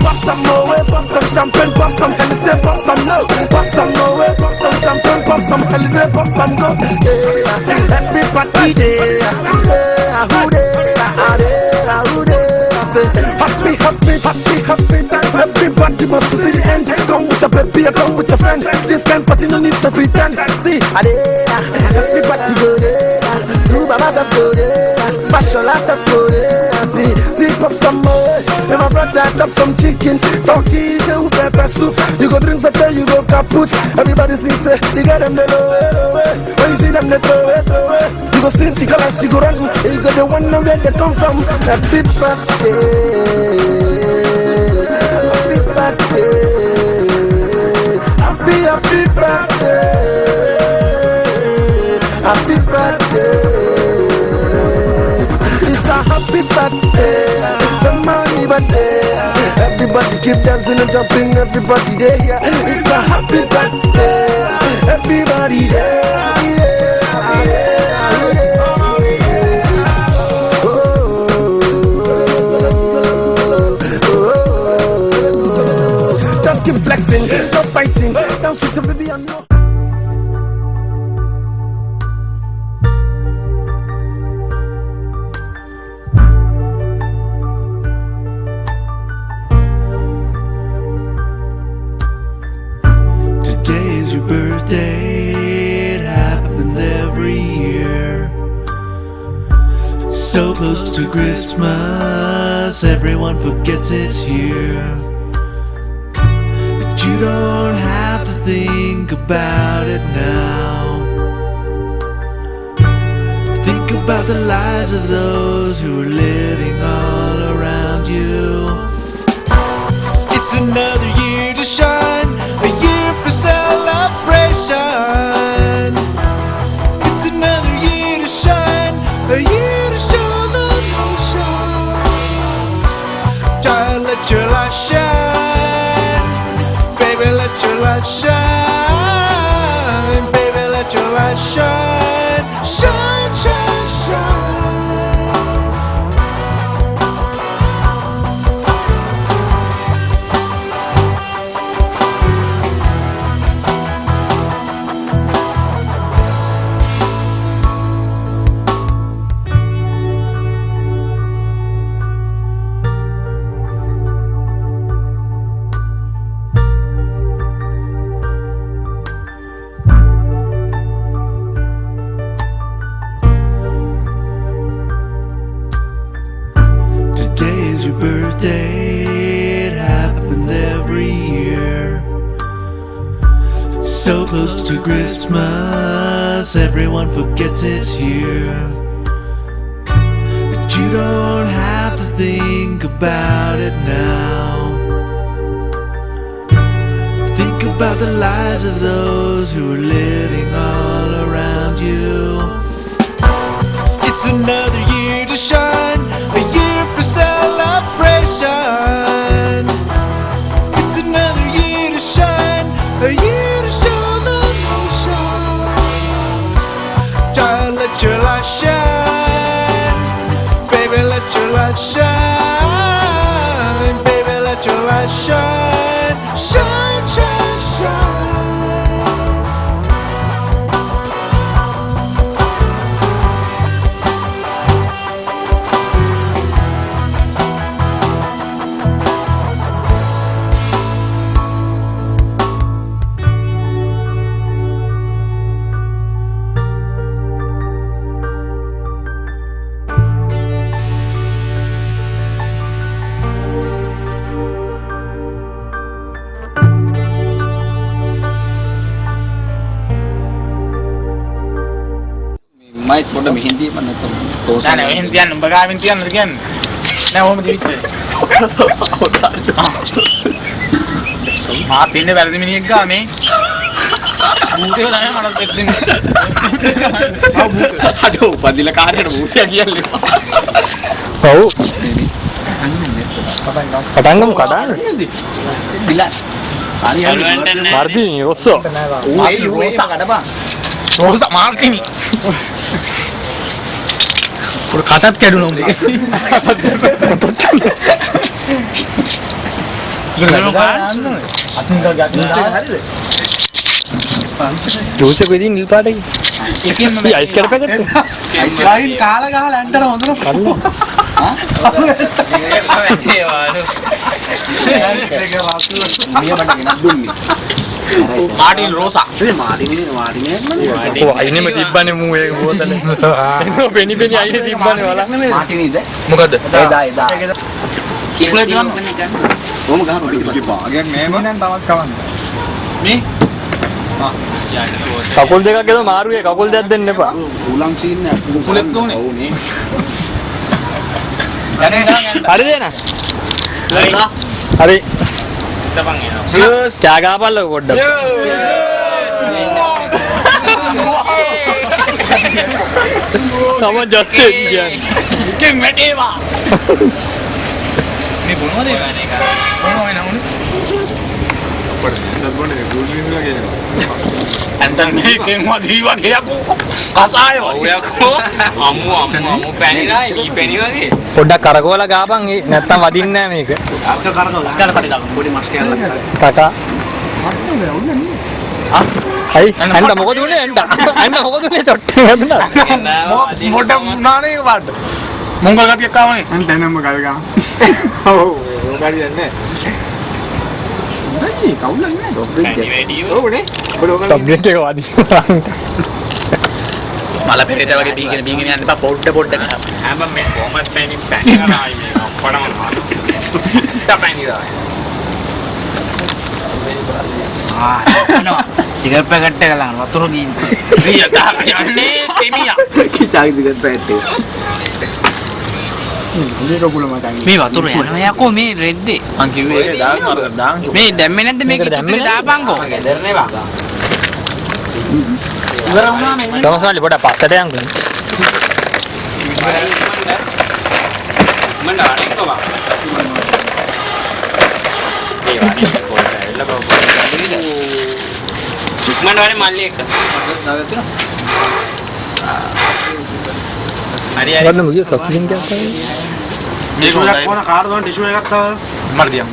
pop some more, pop some champagne, pop some Hennessy, pop some no. Pop some more, pop some champagne, pop some Hennessy, pop some go. Yeah, everybody there. Yeah, who there? Who there? Say happy, happy, happy, happy time. Everybody must see the end. Come with your baby, come with your friend. This kind party no need to pretend. See, everybody go there. Two babas have go there. Fashion last have go there. See, pop some more. And my brother chop some chicken, turkey, with pepper soup. You go drink some, you go kaput. Everybody sing, say, you get them the low way. When you see them, they throw it. You go sing, you go like, you go run. You go the one know where they come from. Happy birthday, happy birthday, happy birthday, happy birthday. It's a happy birthday, it's a money birthday. Everybody keep dancing and jumping, everybody there. It's a happy birthday, everybody there. Just keep flexing, stop fighting, dance with your baby and no. Today's your birthday, it happens every year. So close to Christmas, everyone forgets it's here. But you don't have to think about it now. Think about the lives of those who are living all around you. It's another year to shine, a year for celebration. It's another year to shine, a year to show the nations. Child, let your light shine. Baby, let your light shine. Baby, let your light shine. Shine, shine, shine. Today's your birthday, it happens every year. So close to Christmas, everyone forgets it's here. But you don't have to think about it now. Think about the lives of those who are living all around you. It's another year to shine, a year for celebration. It's another year to shine, a year to show the nations. Child, let your light shine. Baby, let your light shine. Baby, let your light shine. Shine, shine, shine. Mais pode me hindi man ito. Nah, nah, hintian, baga hintian again. Nah, home di bitte. Mati ne වැරදි මිනිහෙක් ගානේ. භූතයෝ තමයි මට දෙන්නේ. ආ භූත. අඩෝ පදිල කාර්යයට භූතය කියන්නේ. ඔව්. පටංගම් කඩාන. දිලා. මර්දිනි රොස්සෝ. ඒ රෝසා කඩපන්. රෝසා මාර්ටිනි. පොර කටත් කැඩුණා උඹේ. ජූස් එක විදිහින් නිල් පාටයි. මේ අයිස් කැට පැකට් එක. වයින් කාලා ගහලා ඇන්ටර හොඳට කල්ලා. Martin Rosa. ඔව් අයිනෙම තිබ්බනේ මූ ඒක බෝතලේ. එනවා පෙනි පෙනි අයිනේ තිබ්බනේ වලක්. මාටිනීද? මොකද්ද? එදා. චීස් ගන්න. කොහොම ගහන භාගයක් නෑ මම නම් තවත් කවන්න. මේ කකුල් දෙකක් එද මාරුවේ කකුල් දෙකක් දෙන්න එපා. උලන් සීන් නෑ. කුලෙත් දුන්නේ. ඕනේ. හරිද එන? හරි. චියර්ස්. චා ගහපල්ලකෝ පොඩ්ඩක්. සමන් ජත්තේ කියන්නේ. ඉතින් මැටේවා. මේ බොනවද? බොනවා නෝනේ. Anton ni kemua diwa ke aku. Kasai ඔයකෝ අම්මු පැණිලා ඊ පැණි වගේ. පොඩ්ඩක් කරකවලා ගහපන් ඒ නැත්තම් වදින්නේ නැහැ මේක. අක්ක කරකව. ස්කල් කඩේ දාමු. පොඩි මස් කෑල්ලක්. කකා. අයි අන්න මොකද උනේ අන්න මොකද උනේ චොට්ටේ වැදුනා. මොඩ නානේ වාඩ. මොංගල් ගතියක් ආවනේ. අන්ට එනම ගල් ගන්න. ඔව් ඕගාරි යන්නේ. හොඳයි කවුලක් නෑ. ඔව්නේ. සබ්ජෙක්ට් එක වදිනවා. මල පෙරේට වගේ බීගෙන යන්න එපා පොඩ්ඩ හැම මේ කොහමත් මේ පැණි කරායි මේ ඔක්කොම තමයි නෝ සිගරට් පැකට් එක ලාන වතුර ගින් රිය දාලා යන්නේ තෙමියා කිචායි දිගට පැත්තේ. මේ කකුල මතන්නේ. මේ වතුර යනවා යකෝ මේ රෙද්දේ මං කිව්වේ ඒක දාන්න මේ දැම්මේ නැද්ද මේක දැම්මේ ඉතුරු දාපන්කෝ දැරනේවා ඉවර වුණා මේ. තමසමලි පොඩ පස්සට යන් ගන්න. මන්න අරෙන්කෝ බා ඒ වගේ පොඩ්ඩක් එල්ල බා චුක්මන් වරේ මල්ලි එක හරි හරි වන්න මුගිය සතුටින් කියනවා. මේක හොඳයි කොන කාර් දාන ටිෂු එකක් තව. මර දියම්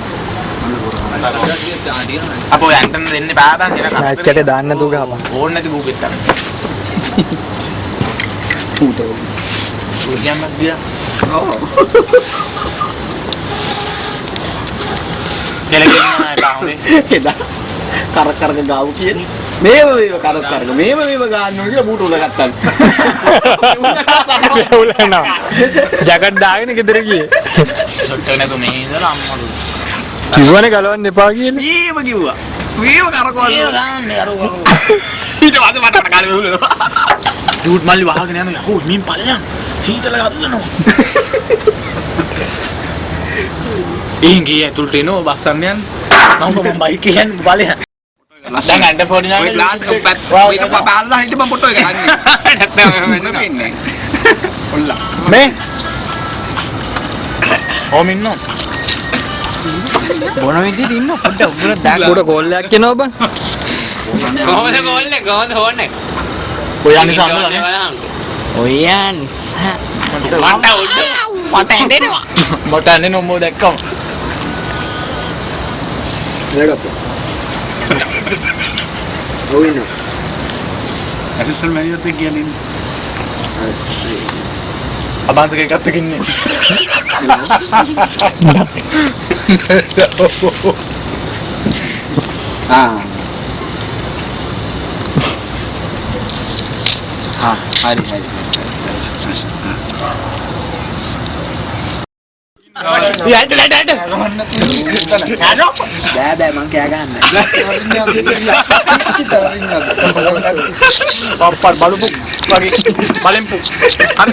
අපෝ යන්ටන් දෙන්න බෑ බං එන අයිස් කැටේ දාන්න නැතුව ගහපන්. ඕන්න නැති බූගෙත් ගන්න උඩියම් දියා කෙලෙගෙන කාහුනේ එදා කරක් කරක ගාව කියන්නේ. මේව කරක් කරක මේව ගන්න ඕන කියලා බූට උල ගත්තා. උලනවා. ජැකට් දාගෙන ගෙදර ගියේ. ෂොට් එක නැතු මේ ඉඳලා අම්මලු කිව්වනේ ගලවන්න එපා කියලා. මේව කිව්වා. මේව කරකවල. ඒ දාන්නේ අර ඊට පස්සේ මට කාලේ වෙහුලනවා ඩූට් මල්ලි වහගෙන යනවා යකෝ මින් ඵලයන් සීතල ගල්නවා ඉංගී ඇතුළට එනවා බස්සන්න යන්න මම බයික් එකෙන් ඵලයන් දැන් අඬ පොඩි නෑ ක්ලාස් එක පැත් ඒක පාලා හිටි මම ෆොටෝ එක ගන්නේ. නැත්නම් වෙන්න ඉන්නේ. ඔල්ලා මේ ඕම ඉන්නෝ බොන විදිහට ඉන්න පොඩ්ඩක් උගුර දාන්න උඩ ගෝල් එකක් කියනවා බං. කොහොමද ගෝල්නේ කොහොමද හොන්නේ ඔය යන්නේ සම්මලනේ ඔයා නිසා මට ඇඬෙනවා මට ඇඬෙනවා මොකද දැක්කම නේද? ඔව් ඉන්න. ඇසිස්ටන්ට් මැනේජර් එක කියන්නේ. අබාන්සක එකත් එක්ක ඉන්නේ හරි. යන්න බෑ මං කෑ ගන්න. පප්පල් බලපු වගේ බලෙන්පු හරි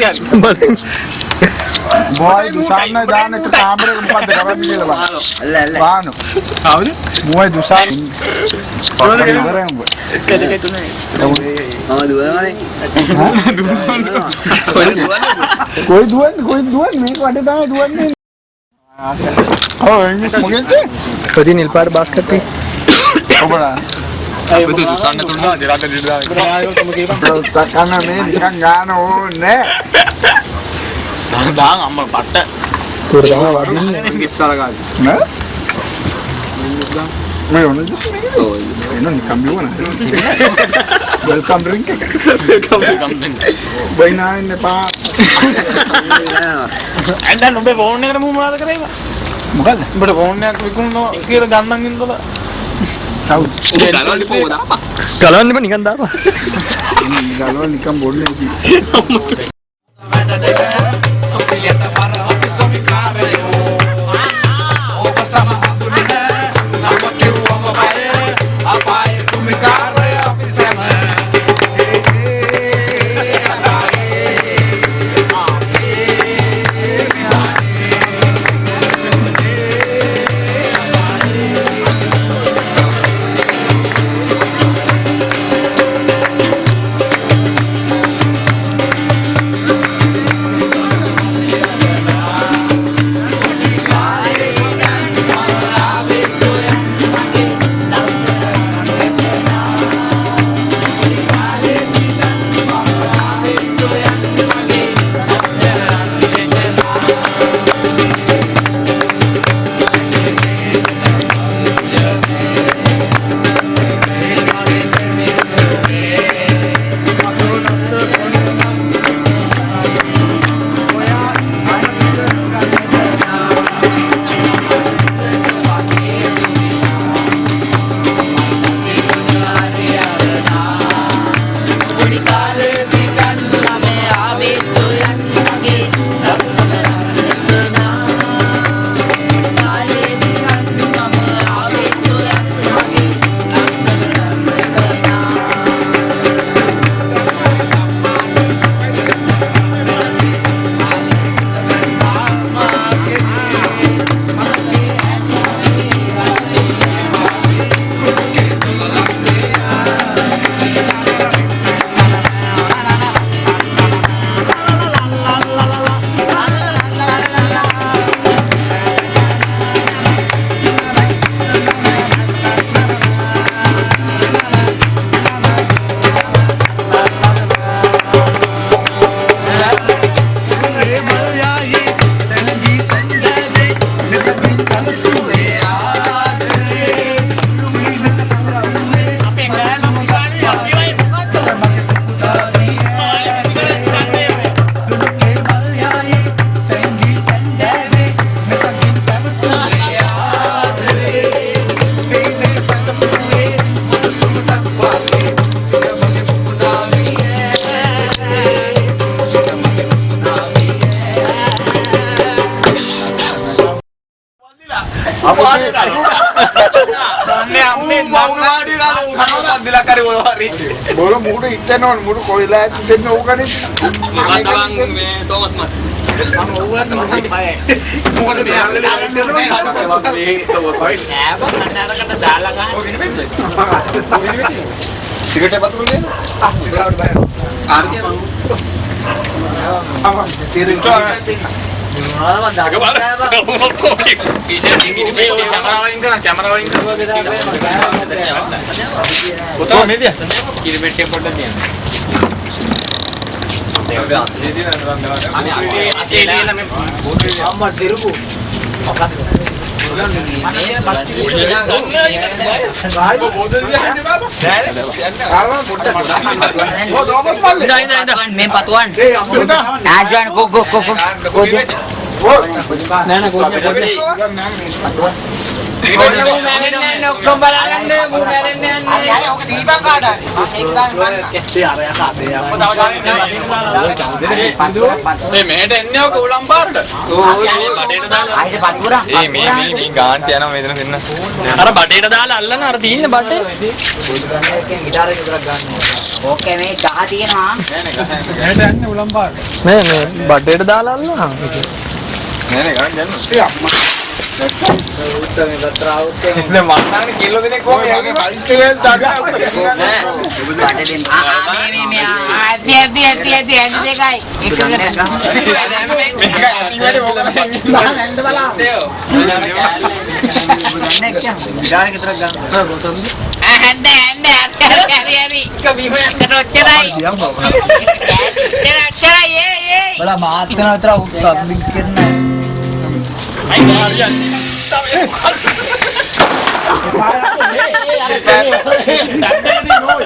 බෝයි දුසාන්න දාන්න එක කාමරේක මොකද්ද කරන්නේ කියලා බලන්න. අල්ල. වානු. හවුද බෝයි දුසාන්. කොහොමද ඉවරයි උඹ. මම දුවනවානේ. කොයි දුවන්නේ මේක වටේ තමයි දුවන්නේ. ඔව් මොකෙන්ද? පොඩි නිල් පාට බාස්කට් එක. ඔබලා. ඒ බුදු දුසන්න තුන්නා දෙරට දිලා කන්න මේ නිකන් ගාන ඕනේ. දාන් අම්ම පට්ට තුර තමයි වදින්නේ. ගිෆ්ට් කරගන්න. නෑ? May ono just ini. Oh, ini cambio mana? Welcome drink. Bainain ne pa. ඇන්ඩන් උඹේ ෆෝන් එකට මූ මොනවද කරේ? මොකද? උඹට ෆෝන් එකක් විකුණනවා කියලා ගන්නන් ඉන්නකොල. Tahu. ගලවන්න පොව දාපන්. ගලවන්න බෑ නිකන් දාපන්. Galon nikam bolle ki. Bola muda itu non muda koilah itu jadi orang ini. Thomas Mann. Main patuan. Ajan go. Nana go. බඩේට දාලා අල්ලන අර තියෙන බඩේ. Oke මේ ගහ තියෙනවා. මේ බඩේට දාලා අල්ලනවා. Bala maat kena utra uttar bikin.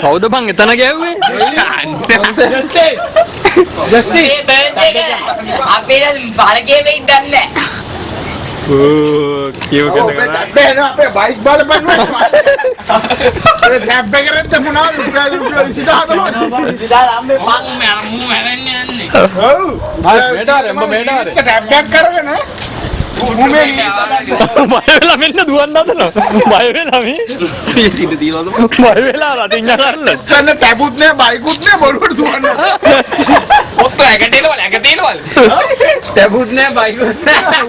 කවුද බං එතන ගැව්වේ? අපේ බලකේ වෙයි දන්නේ ඕ කියව අපේ බයික් බලපන් ඒ ටැප් එක කරද්ද මොනවද රුපියල් 20000 අම්මේ පන් මූ හැරෙන්න යන්නේ ඔව් මේඩාරේ උඹ මේඩාරේ ටැප් එක කරගෙන බය වෙලා මෙන්න දුවන්න හදනවා බය වෙලා මේ සිට තියනවද බය වෙලා රටින් යනල්ල එතන ටැපුත් නෑ බයිකුත් නෑ බොරුවට දුවන්නේ ඔත්ත ඇඟ තියෙනවද තබුත් නෑ බයිකුත් නෑ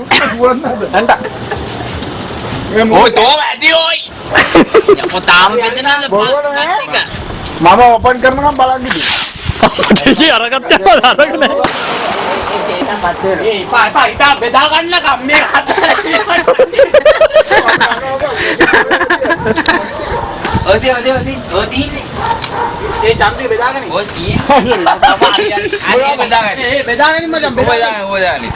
ඔය තෝම ඇති ඔයි යකෝ තාම බෙදනද මම ඕපන් කරනකම් බලන් ඉතින් දෙකේ අරගත්තා අරගෙන ඒ ඉතා බෙදා ගන්න කම්මේ ඔදී ඒ චම්පි බෙදාගෙන ඔය තියෙන්නේ බෙදාගෙන ඒ බෙදාගෙන මචං බෙදාගෙන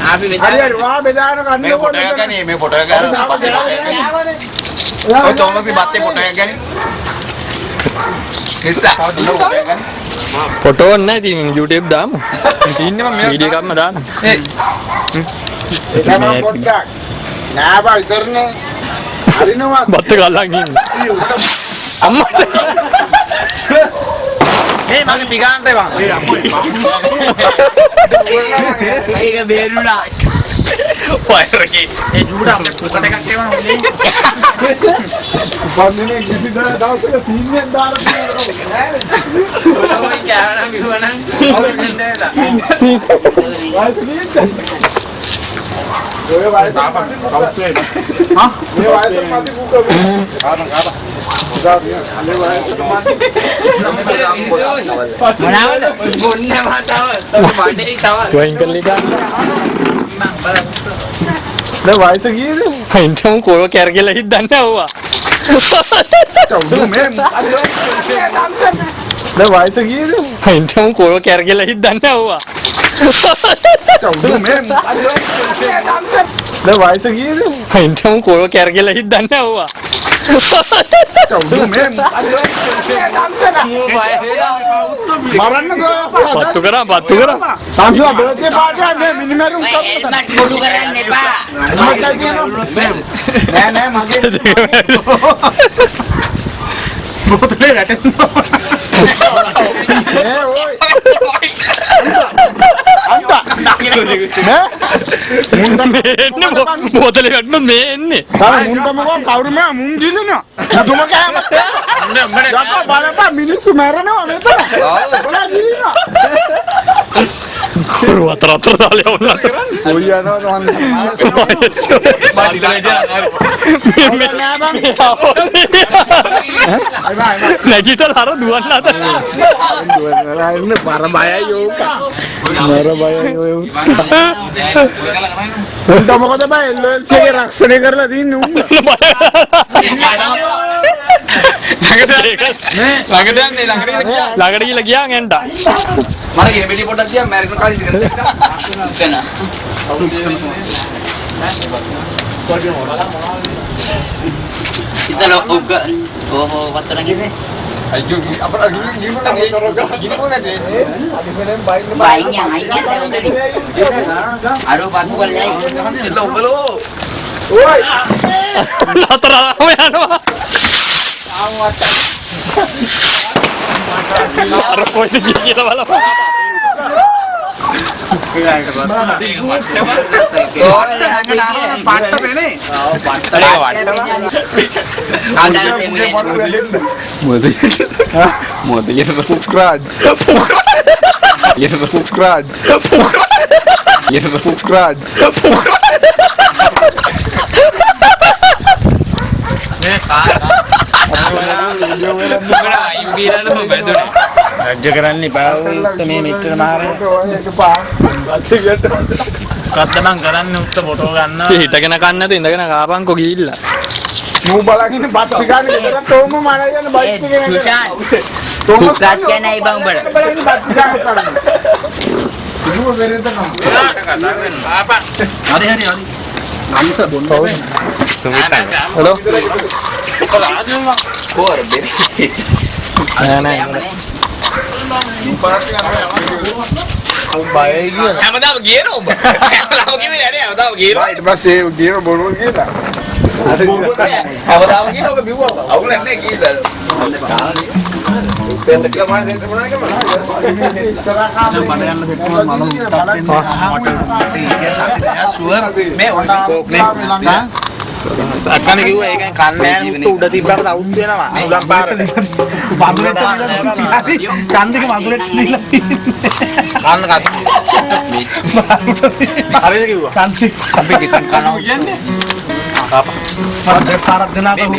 අපි හරි හරි වා බෙදාන කන්න ෆොටෝ එකක් ගන්නේ මේ ෆොටෝ එක ගන්න ඔය තෝමස්ගේ බත්තේ ෆොටෝ එකක් ගන්නේ කිස්සා ෆොටෝ එකක් ගන්න ෆොටෝ නැහැ ඉතින් YouTube දාමු ඉතින් මම වීඩියෝ එකක්ම දාන්න ඒකම පොඩ්ඩක් නෑ බා ඉතරනේ හරිනවා බත්ත ගල්ලන් ඉන්න අම්මට මේ මගේ පිගාන්තේ බං ඒක බේරුණා වයරකේ ඒ ජූඩා ෆොටෝ එකක් එවන හොඳේ බන්නේ කිසි දවසක සීන්ෙන් දාලා තියෙනවා ඔය කෑවනම් කිව්වනම් අවුල්න්නේ නේද ඔය වයස තාපන් කවුස්සේ හා මේ වයස මැදි බුක කාටන් මේ වයස මොනවද මොන්නේ මාතාව බඩේ තව වයින් කරලා ගන්න දැන් වයස කීයද හින්ටම කොල කැරගෙලා හිටන්නේ આવවා චවුදු මේ දැන් වයස කීයද හින්ටම කොල කැරගෙලා හිටන්නේ આવවා චවුදු මේ දැන් වයස කීයද හින්ටම කොල කැරගෙලා හිටන්නේ આવවා චවුදු මේ මරන්නකෝ පත්තු කරා සංසුවා බලතේ පාටේ මේ මිනිමරුන් ඔය හෙල්මට් පොඩු කරන්න එපා නෑ මගේ බෝතලේ වැටෙනවා ඒ ඔය අන්තා මේ බෝතලේ වැටුනොත් මේ එන්නේ තාම මුන්ටමකෝ කවුරු මම මුන් ගිල්ලනවා මුතුම කෑමත් යකෝ බලපන් මිනිස්සු මැරෙනවා මෙතන ඔලා ගිලිනවා කරු අතර දාලා වුණා කොයි යනවා නැගිටලා අර දුවන්න අත ඉන්න බර බයයි යෝක බර බයයි ඔය උන්ට මොකද බය LLC එකේ රක්ෂණය කරලා තින්නේ උන් ළඟට ගිහලා ගියා ගෙන්ඩා මට ගේ මෙඩි පොඩක් තියා මැරින කාලේ ඉඳන් වෙන ඉතල ඔක ඕහෝ වත්තන කිව්වේ අයියෝ අපර ගිනිමුණ නැතේ බයින් යන් අයියන් අර පත්තු කරලා එල්ල උඹලෝ ඔය නතරම යනවා අර කොයිද ගියේ කියලා බලන්න පට්ට වෙනේ මොකද යන පුස්ක්‍රාඩ් රජ්‍ය කරන්නේ බාවුත් මේ මෙච්චර මාරේ කද්දනම් කරන්නේ උත්ත ෆොටෝ ගන්නවා හිටගෙන කන්න නැතු ඉඳගෙන කාපන්කෝ ගිහිල්ලා මූ බලගෙන බත් පිකානේ ඉතල තෝම මන යන බයික් එකේ සුෂාන් සුප්‍රාජ් කියන්නේ බං උඹට බලගෙන බත් පිකානේ කරන්නේ ඉදුව වෙරෙන්ද නම් හරි හරි හරි නම්ස බොන්න Halo. Kor beri. හැමදාම ගියන ඔබ. හැමදාම කිව්වේ නෑනේ හැමදාම ගියන. ඊට පස්සේ ගියන බොරුව කියලා. හැමදාම ගියන ඔබ බිව්වා. අවුල නැහැ කීයද? පෙත කියලා මාන දෙන්න මොනවද කියලා. මේ අක්කන කිව්වා ඒකෙන් කන්නේ නැහැ මුත්තු උඩ තිබ්බම අවුත් වෙනවා. උඩම් පාර. වඳුරට දීලා කන්දක වඳුරට දීලා කන්න කන්න. හරිද කිව්වා? කන්දේ අපි චිකන් කනවා කියන්නේ. පාරක් දෙනාට හුක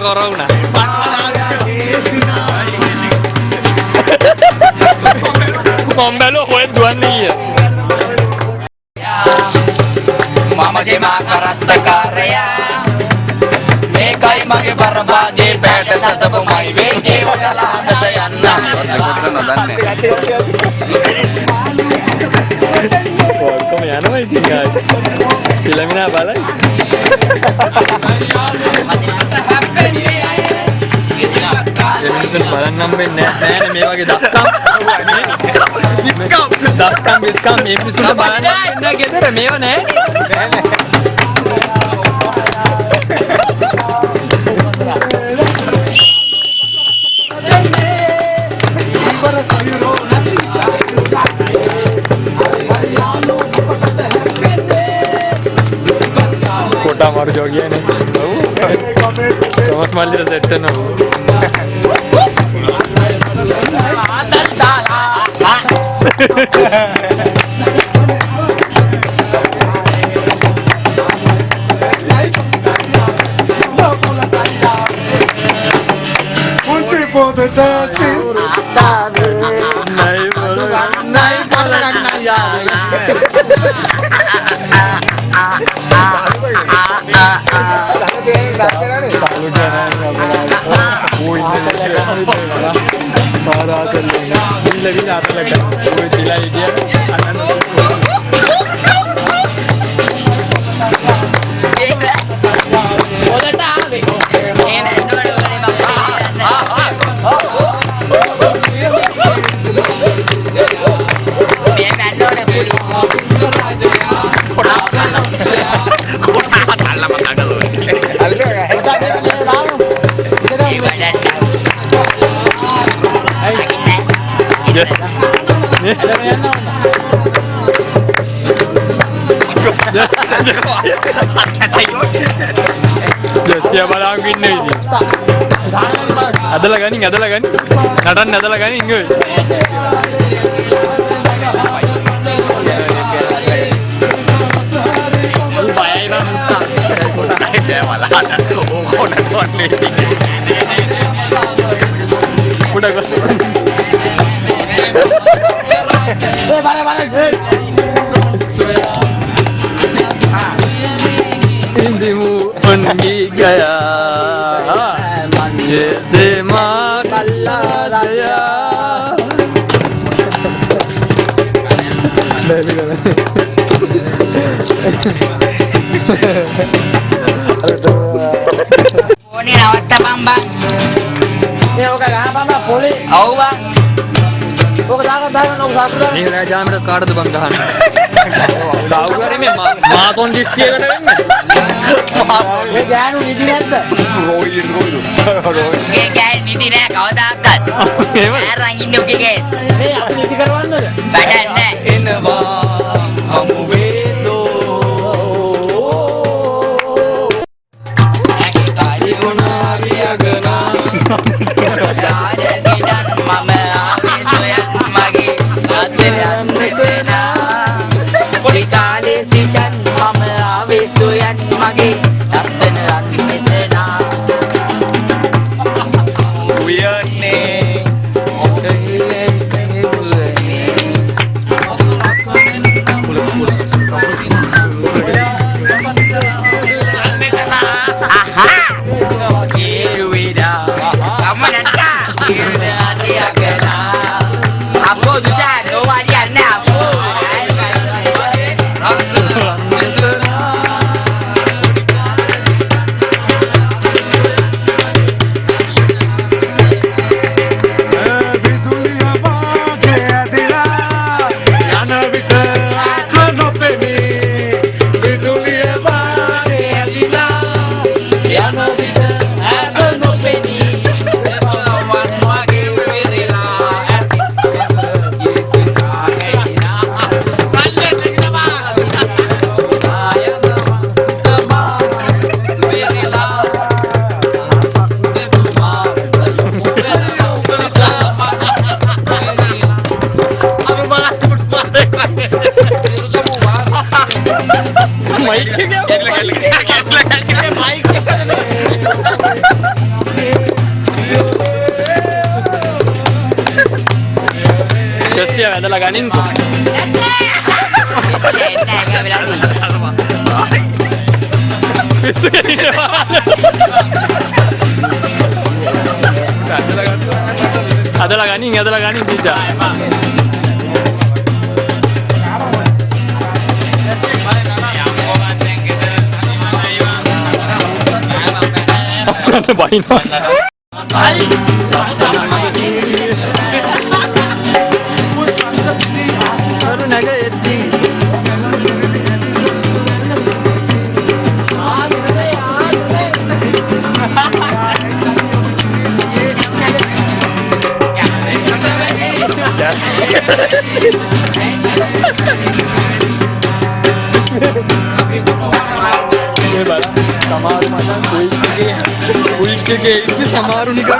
corona. Membelu kowe duane iya. මම ජෙමා කරත්ත කාර්යය මේකයි මගේ බරපාදේ පැට සතපමයි වේගේ ඔයාලා හදට යන්න කොහොම යනවා ඉතින් ගායි. පිළමිනා බලයි. දෙමිනිසුන් බලන්නම් වෙන්නේ නැහැ මේ වගේ දස්කම්. දස්කම් මේ මිනිසුන්ට බලන්න වෙන්නේ ගෙදර මේව නැහැ. कोटा मार जो गया ने समझ मार लिया सेट ना siapa lagi ini? Ada lagi nih, Natan ada lagi nih, enggak? Udah gue. Indimu pergi gaya, Jema Kallaraya. Oh ni nawat bang. Ini oke kan Bang? Boleh. Oh bang. Oke jangan satu. Ini raja mereka kartu banggahan. Tahu gak ini maton diski kan ini? Ini jangan ini ada. Kayak ini nih kau dapat. Orang Indo kayak. Ini apa ini karuan tuh? Badan nih. ටික වැදලා ගනින්කෝ. පිස්සු කෙලිනවා. ඇදලා ගනින් පිටා. අපිට බයිනවා. අර නැග එද්දී ये बाला समारू मचान कुइज के इतने समारू निकल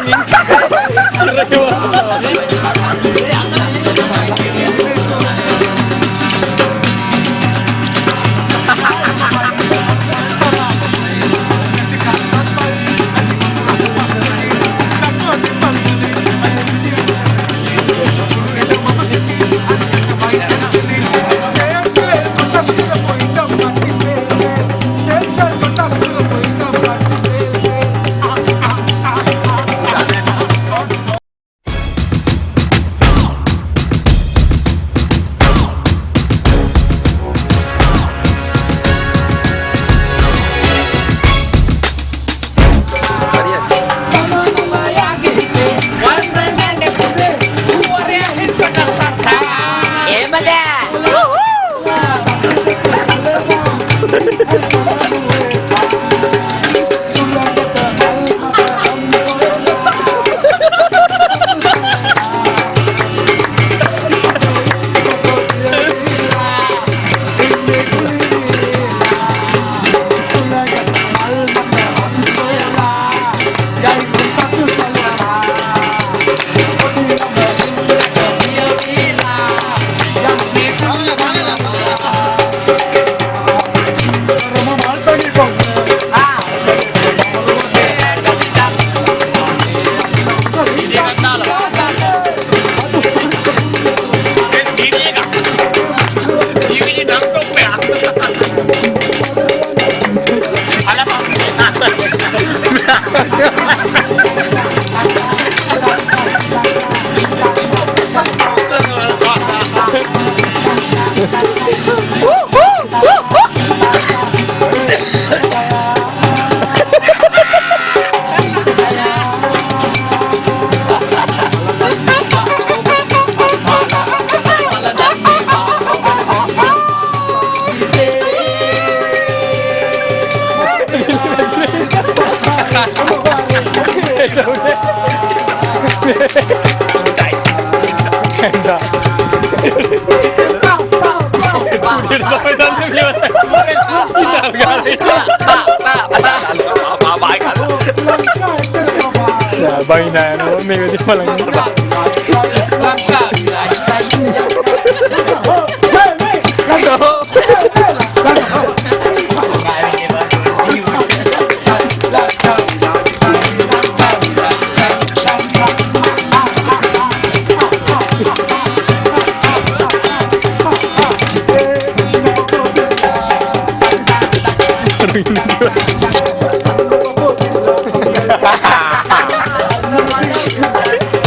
Baina no me vedi malang.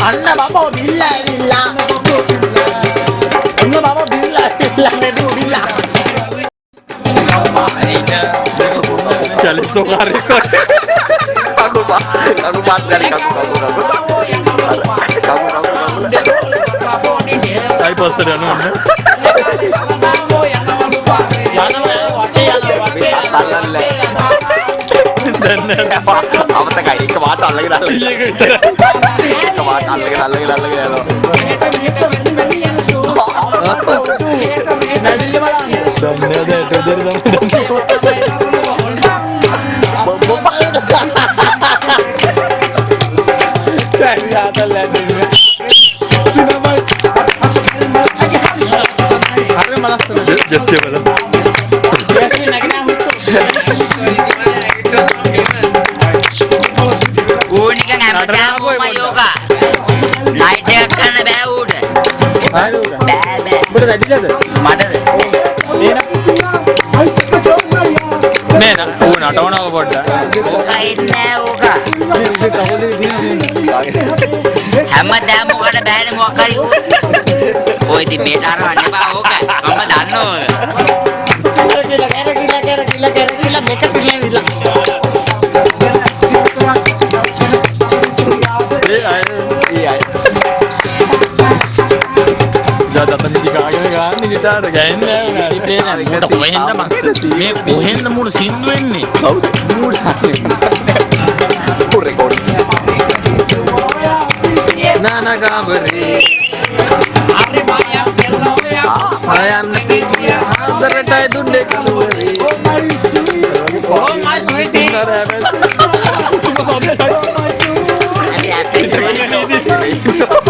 Anna babo billa billa. Anna babo billa billa nedu billa. Chale sokare ko. Kamu pas dari kamu. Ai poster anu. Apa tak ini kematan lagi dah. Kematan lagi. Just හැමදාම යෝගා night එකක් කරන්න බෑ ඌට. මේ ඌ නටවනවා පොඩ්ඩක්. ඕක එන්නේ ඕක. හැමදාම මොකට බෑනේ මොකක් හරි. ඔය ඉතින් මේ තරවන්න එපා ඕක. මම දන්නවා ඕක. කිල මේක පිළිවිලා. කොහෙන්ද මුළු සින්දු වෙන්නේ? නානා කාමරේ සයන්න පිටිය ආදරටයි දුන්නේ කලුරේ Oh my sweetie. Happy